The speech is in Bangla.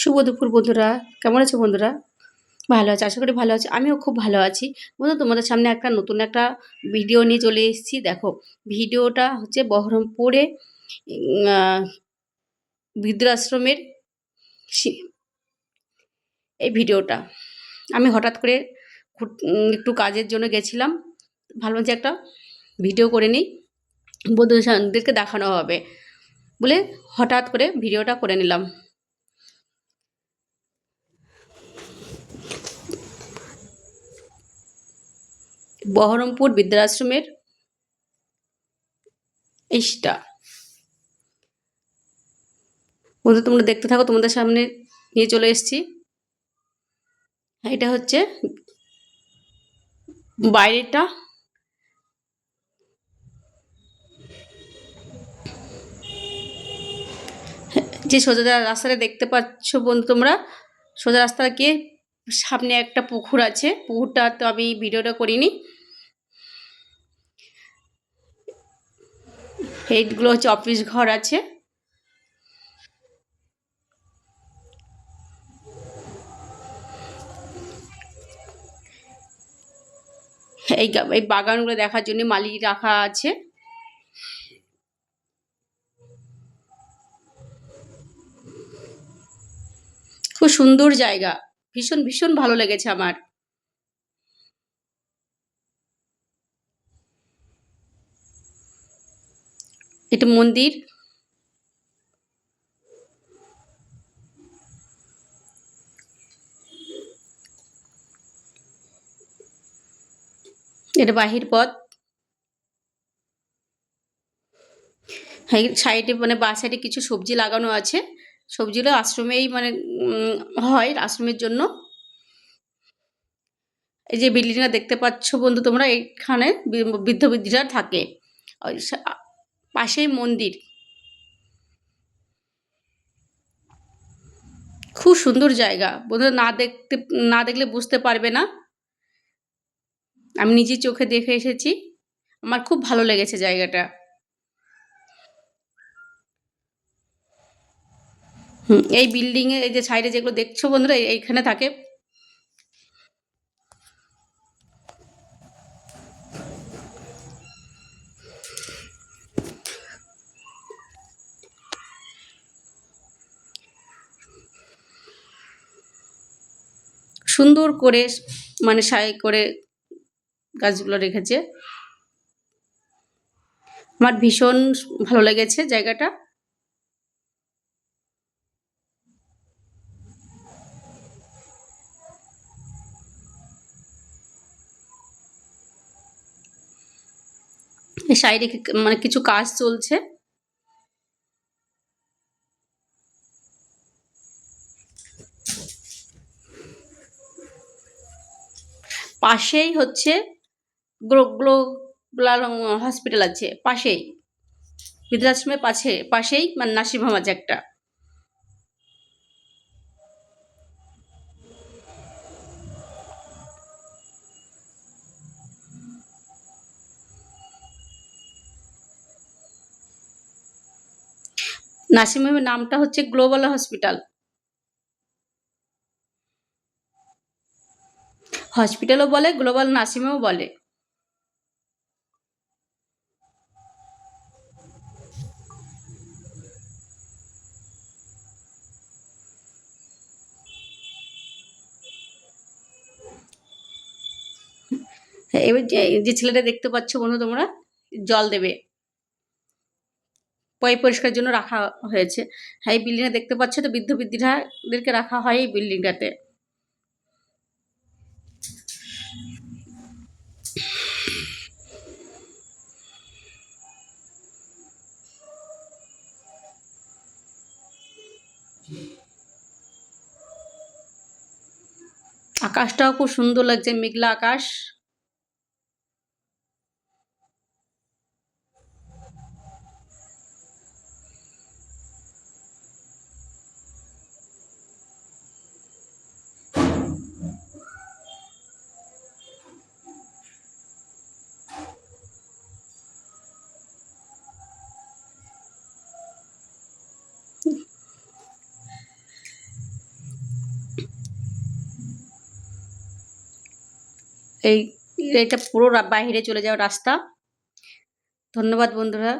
শুভ দুপুর বন্ধুরা। কেমন আছো বন্ধুরা? ভালো আছি। আশা করি ভালো আছো। আমিও খুব ভালো আছি। বন্ধু তোমাদের সামনে নতুন একটা ভিডিও নিয়ে চলে এসেছি। দেখো, ভিডিওটা হচ্ছে বহরমপুরে আ বৃদ্ধাশ্রমের সি এই ভিডিওটা। আমি হঠাৎ করে একটু কাজের জন্য গেছিলাম। ভাবলাম যে একটা ভিডিও করে নিই। বন্ধুদেরকে দেখানো হবে বলে হঠাৎ করে ভিডিওটা করে নিলাম। বহরমপুর বৃদ্ধাশ্রমের এইটা। বন্ধু তোমরা দেখতে থাকো, তোমাদের সামনে নিয়ে চলে এসেছি। এটা হচ্ছে বাইরেটা। যে সোজা রাস্তাটা দেখতে পাচ্ছ বন্ধু তোমরা, সোজা রাস্তা গিয়ে সামনে একটা পুকুর আছে। পুকুরটা তো আমি ভিডিওটা করিনি। এইগুলো হচ্ছে অফিস ঘর আছে। এই বাগানগুলো দেখার জন্য মালি রাখা আছে। খুব সুন্দর জায়গা, ভীষণ ভীষণ ভালো লেগেছে আমার। এটা মন্দির। এটা বাহির পথ। সাইডে মানে বা সাইডে কিছু সবজি লাগানো আছে। সবজিগুলো আশ্রমেই মানে হয় আশ্রমের জন্য। এই যে বিল্ডিংটা দেখতে পাচ্ছ বন্ধু তোমরা, এইখানে বৃদ্ধ বৃদ্ধিরা থাকে। ওই পাশেই মন্দির। খুব সুন্দর জায়গা বন্ধুরা, না দেখলে বুঝতে পারবে না। আমি নিজের চোখে দেখে এসেছি। আমার খুব ভালো লেগেছে জায়গাটা। এই বিল্ডিং এ এই যে সাইডে যেগুলো দেখছো বন্ধুরা, এইখানে থাকে। সুন্দর করে মানে সাই করে গাছগুলো রেখেছে। আমার ভীষণ ভালো লেগেছে জায়গাটা। এই সাইডে মানে কিছু কাজ চলছে। পাশেই হচ্ছে গ্লোবাল হসপিটাল আছে পাশেই। বৃদ্ধাশ্রমের পাশেই মানে নার্সিং হোম আছে একটা। নার্সিং হোমের নামটা হচ্ছে গ্লোবাল হসপিটাল। হসপিটালও বলে, গ্লোবাল নার্সিং হোমও বলে। হ্যাঁ, এবার যে ছেলেটা দেখতে পাচ্ছ বন্ধু তোমরা, জল দেবে, পরিষ্কার জন্য রাখা হয়েছে। হ্যাঁ, এই বিল্ডিংটা দেখতে পাচ্ছ তো, বৃদ্ধ বৃদ্ধিরাদেরকে রাখা হয় এই বিল্ডিংটাতে। আকাশটাও খুব সুন্দর লাগছে, মেঘলা আকাশ। এই এটা পুরো বাইরে চলে যাওয়ার রাস্তা। ধন্যবাদ বন্ধুরা।